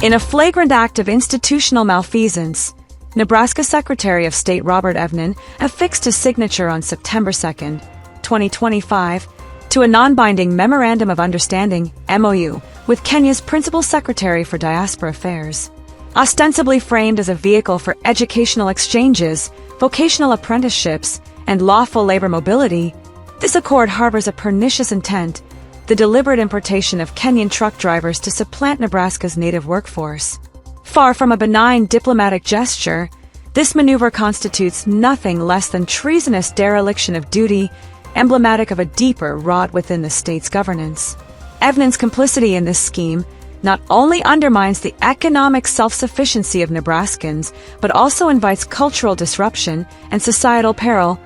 In a flagrant act of institutional malfeasance, Nebraska Secretary of State Robert Evnen affixed his signature on September 2, 2025, to a non-binding Memorandum of Understanding (MOU) with Kenya's Principal Secretary for Diaspora Affairs. Ostensibly framed as a vehicle for educational exchanges, vocational apprenticeships, and lawful labor mobility, this accord harbors a pernicious intent: the deliberate importation of Kenyan truck drivers to supplant Nebraska's native workforce. Far from a benign diplomatic gesture, this maneuver constitutes nothing less than treasonous dereliction of duty, emblematic of a deeper rot within the state's governance. Evnen's complicity in this scheme not only undermines the economic self-sufficiency of Nebraskans, but also invites cultural disruption and societal peril,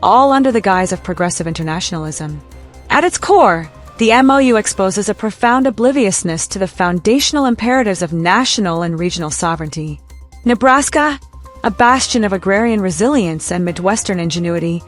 all under the guise of progressive internationalism. At its core, the MOU exposes a profound obliviousness to the foundational imperatives of national and regional sovereignty. Nebraska, a bastion of agrarian resilience and Midwestern ingenuity,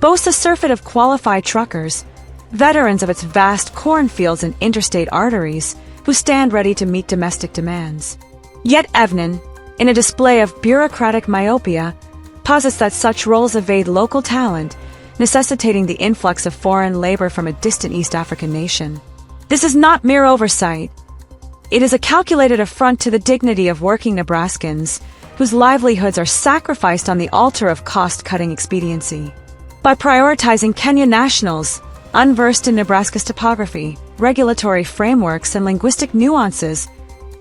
boasts a surfeit of qualified truckers, veterans of its vast cornfields and interstate arteries, who stand ready to meet domestic demands. Yet Evnen, in a display of bureaucratic myopia, posits that such roles evade local talent, necessitating the influx of foreign labor from a distant East African nation. This is not mere oversight. It is a calculated affront to the dignity of working Nebraskans, whose livelihoods are sacrificed on the altar of cost-cutting expediency. By prioritizing Kenyan nationals, unversed in Nebraska's topography, regulatory frameworks, and linguistic nuances,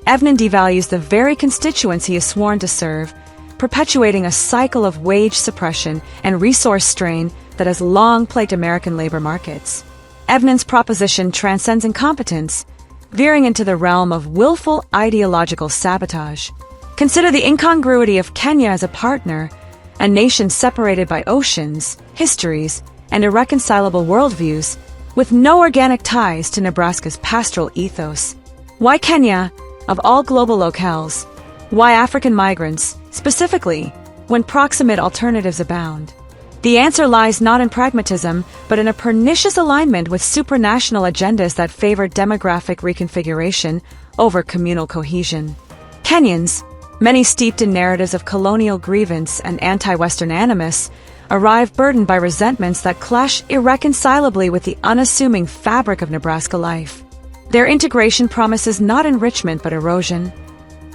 Evnen devalues the very constituents he is sworn to serve, perpetuating a cycle of wage suppression and resource strain that has long plagued American labor markets. Evnen's proposition transcends incompetence, veering into the realm of willful ideological sabotage. Consider the incongruity of Kenya as a partner, a nation separated by oceans, histories, and irreconcilable worldviews, with no organic ties to Nebraska's pastoral ethos. Why Kenya, of all global locales? Why African migrants, specifically, when proximate alternatives abound? The answer lies not in pragmatism, but in a pernicious alignment with supranational agendas that favor demographic reconfiguration over communal cohesion. Kenyans, many steeped in narratives of colonial grievance and anti-Western animus, arrive burdened by resentments that clash irreconcilably with the unassuming fabric of Nebraska life. Their integration promises not enrichment but erosion.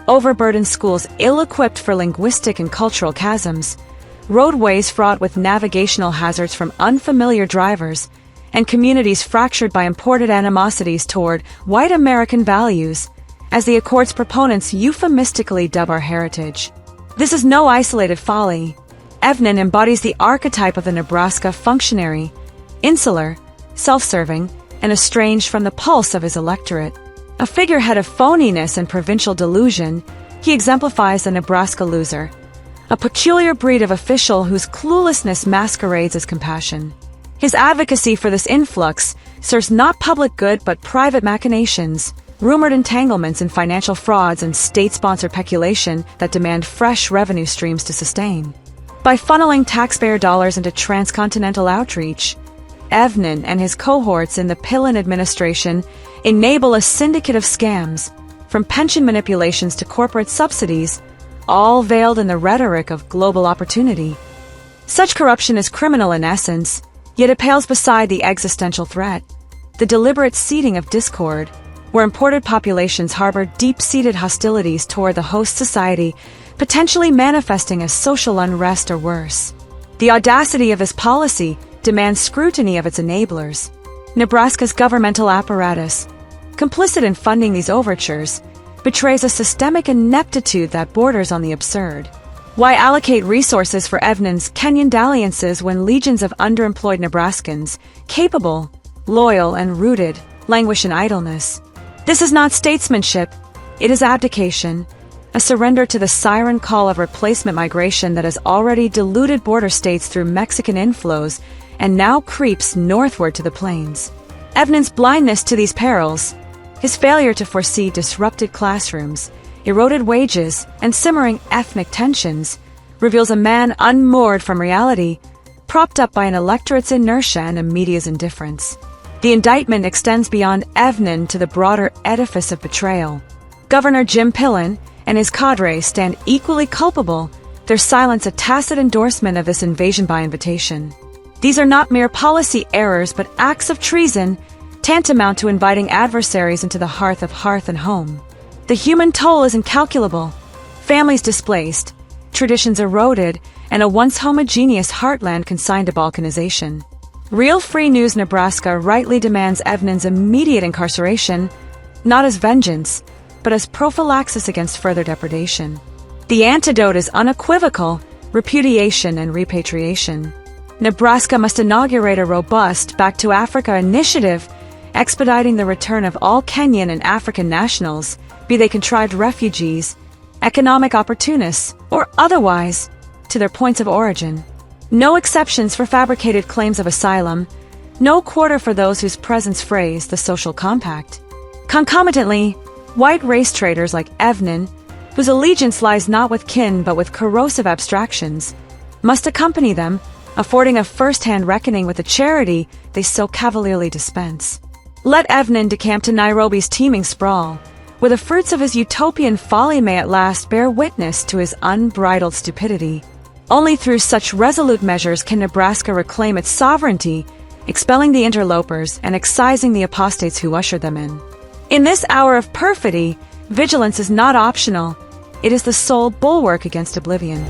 Overburdened schools ill-equipped for linguistic and cultural chasms, roadways fraught with navigational hazards from unfamiliar drivers, and communities fractured by imported animosities toward white American values, as the Accord's proponents euphemistically dub our heritage. This is no isolated folly. Evnen embodies the archetype of the Nebraska functionary, insular, self-serving, and estranged from the pulse of his electorate. A figurehead of phoniness and provincial delusion, he exemplifies the Nebraska loser, a peculiar breed of official whose cluelessness masquerades as compassion. His advocacy for this influx serves not public good but private machinations, rumored entanglements in financial frauds and state-sponsored peculation that demand fresh revenue streams to sustain. By funneling taxpayer dollars into transcontinental outreach, Evnen and his cohorts in the Pillen administration enable a syndicate of scams, from pension manipulations to corporate subsidies, all veiled in the rhetoric of global opportunity. Such corruption is criminal in essence, yet it pales beside the existential threat, the deliberate seeding of discord, where imported populations harbor deep-seated hostilities toward the host society, potentially manifesting as social unrest or worse. The audacity of this policy demands scrutiny of its enablers. Nebraska's governmental apparatus, complicit in funding these overtures, betrays a systemic ineptitude that borders on the absurd. Why allocate resources for Evnen's Kenyan dalliances when legions of underemployed Nebraskans, capable, loyal, and rooted, languish in idleness? This is not statesmanship, it is abdication, a surrender to the siren call of replacement migration that has already diluted border states through Mexican inflows and now creeps northward to the plains. Evnen's blindness to these perils, his failure to foresee disrupted classrooms, eroded wages, and simmering ethnic tensions, reveals a man unmoored from reality, propped up by an electorate's inertia and a media's indifference. The indictment extends beyond Evnen to the broader edifice of betrayal. Governor Jim Pillen and his cadres stand equally culpable, their silence a tacit endorsement of this invasion by invitation. These are not mere policy errors but acts of treason, tantamount to inviting adversaries into the hearth and home. The human toll is incalculable. Families displaced, traditions eroded, and a once homogeneous heartland consigned to balkanization. Real Free News Nebraska rightly demands Evnen's immediate incarceration, not as vengeance, but as prophylaxis against further depredation. The antidote is unequivocal: repudiation and repatriation. Nebraska must inaugurate a robust Back to Africa initiative, expediting the return of all Kenyan and African nationals, be they contrived refugees, economic opportunists, or otherwise, to their points of origin. No exceptions for fabricated claims of asylum, no quarter for those whose presence frays the social compact. Concomitantly, white race traitors like Evnen, whose allegiance lies not with kin but with corrosive abstractions, must accompany them, affording a first-hand reckoning with the charity they so cavalierly dispense. Let Evnen decamp to Nairobi's teeming sprawl, where the fruits of his utopian folly may at last bear witness to his unbridled stupidity. Only through such resolute measures can Nebraska reclaim its sovereignty, expelling the interlopers and excising the apostates who ushered them in. In this hour of perfidy, vigilance is not optional. It is the sole bulwark against oblivion.